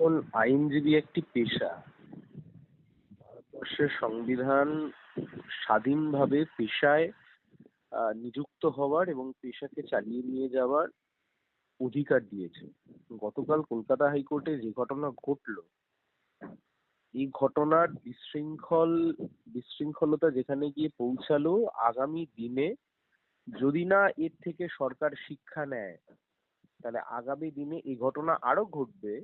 এখন আইনজীবী একটি পেশা। ভারতবর্ষের সংবিধান স্বাধীনভাবে পেশায় নিযুক্ত হওয়ার এবং পেশাকে চালিয়ে নিয়ে যাওয়ার অধিকার দিয়েছে। গতকাল কলকাতা হাইকোর্টে যে ঘটনা ঘটলো, এই ঘটনার বিশৃঙ্খলতা যেখানে গিয়ে পৌঁছালো, আগামী দিনে যদি না এর থেকে সরকার শিক্ষা নেয়, তাহলে আগামী দিনে এই ঘটনা আরো ঘটবে।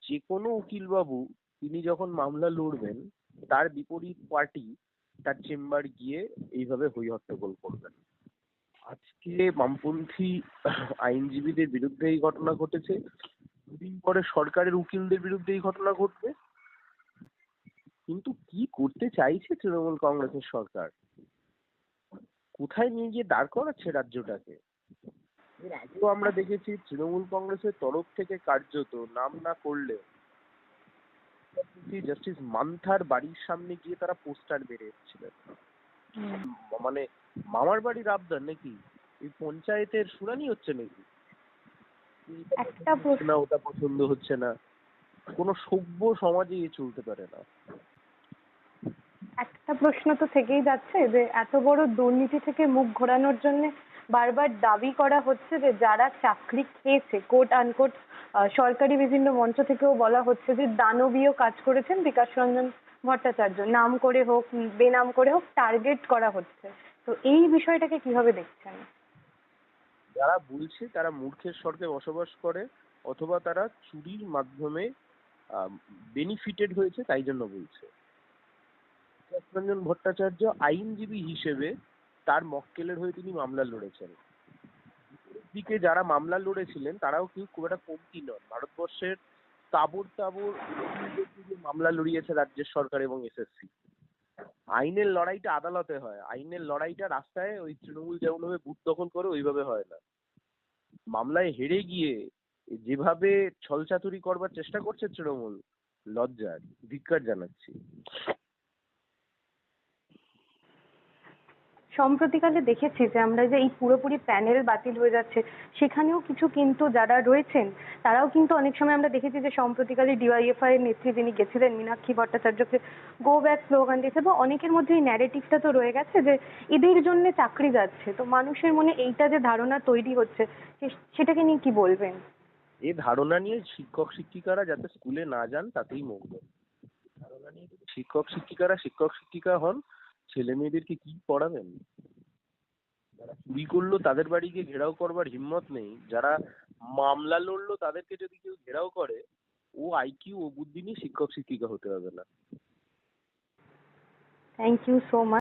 যে কোনো উকিল বাবু তিনি যখন মামলা লড়বেন, তার বিপরীত পার্টি তার চেম্বার গিয়ে এইভাবে হই হট্টগোল করবেন। আজকে বামপন্থী আইনজীবীদের বিরুদ্ধে এই ঘটনা ঘটেছে, দুদিন পরে সরকারের উকিলদের বিরুদ্ধে এই ঘটনা ঘটবে। কিন্তু কি করতে চাইছে তৃণমূল কংগ্রেসের সরকার? কোথায় নিয়ে গিয়ে দাঁড় করাচ্ছে রাজ্যটাকে? এর আগেও আমরা দেখেছি তৃণমূল কংগ্রেসের তরফ থেকে কার্যত নাম না করলে জাস্টিস মান্থার বাড়ির সামনে গিয়ে তারা পোস্টার বেড়ে এসেছিলেন। মানে মামার বাড়ির আবদার নাকি? এই পঞ্চায়েতের শুনানি হচ্ছে নাকি? না, ওটা পছন্দ হচ্ছে না। কোনো সভ্য সমাজে চলতে পারে না। একটা প্রশ্ন তো থেকেই যাচ্ছে যে এত বড় দুর্নীতি থেকে মুখ ঘোরানোর জন্য বারবার দাবি করা হচ্ছে যে যারা চাকরি খেয়েছে, কোট আনকোট সরকারি বিভিন্ন মঞ্চ থেকেও বলা হচ্ছে যে দানবীয় কাজ করেছেন বিকাশ রঞ্জন ভট্টাচার্য, নাম করে হোক বেনাম করে হোক টার্গেট করা হচ্ছে। তো এই বিষয়টাকে কিভাবে দেখছেন? যারা বলছে তারা মূর্খের স্বর্গে বসবাস করে, অথবা তারা চুরির মাধ্যমে বেনিফিটেড হয়েছে, তাই জন্য বলছে। বিকাশ রঞ্জন ভট্টাচার্য আইনজীবী হিসেবে তার মক্কেলের হয়ে তিনি মামলা লড়েছেন। দিকে যারা মামলা লড়েছিলেন তারাও কেউ খুব একটা কমতি নন। ভারতবর্ষের তাবড় তাবড় মামলা লড়িয়েছে রাজ্যের সরকার এবং এসএসসি। আইনের লড়াইটা আদালতে হয়, আইনের লড়াইটা রাস্তায় ওই তৃণমূল যেমনভাবে বুথ দখল করে ওইভাবে হয় না। মামলায় হেরে গিয়ে যেভাবে ছলচাতুরি করবার চেষ্টা করছে তৃণমূল, লজ্জার, ধিক্কার জানাচ্ছি। সম্প্রতিকালে দেখেছি যে আমরা যে এই পুরোপুরি প্যানেল বাতিল হয়ে যাচ্ছে, সেখানেও কিছু কিন্তু যারা রয়েছেন তারাও কিন্তু অনেক সময় আমরা দেখেছি যে সম্প্রতিকালে ডিওয়াইএফআই এর নেত্রী যিনি গেছিলেন মীনাক্ষী ভট্টাচার্যকে গো ব্যাক স্লোগান দিয়েছে, বা অনেকের মধ্যে এই ন্যারেটিভটা তো রয়ে গেছে যে এদের জন্য চাকরি যাচ্ছে। তো মানুষের মনে এইটা যে ধারণা তৈরি হচ্ছে, সেটাকে নিয়ে কি বলবেন? এই ধারণা নিয়ে শিক্ষক শিক্ষিকারা যাতে স্কুলে না যান তাতেই মঙ্গল। ধারণা নিয়ে শিক্ষক শিক্ষিকা হন, ছেলে মেয়েদেরকে কি পড়াবেন? যারা চুরি করলো তাদের বাড়ি গিয়ে ঘেরাও করবার হিম্মত নেই, যারা মামলা লড়লো তাদেরকে যদি কেউ ঘেরাও করে, ও আইকিউ ও বুদ্ধি নিয়ে শিক্ষক শিক্ষিকা হতে হবে না। Thank you so much.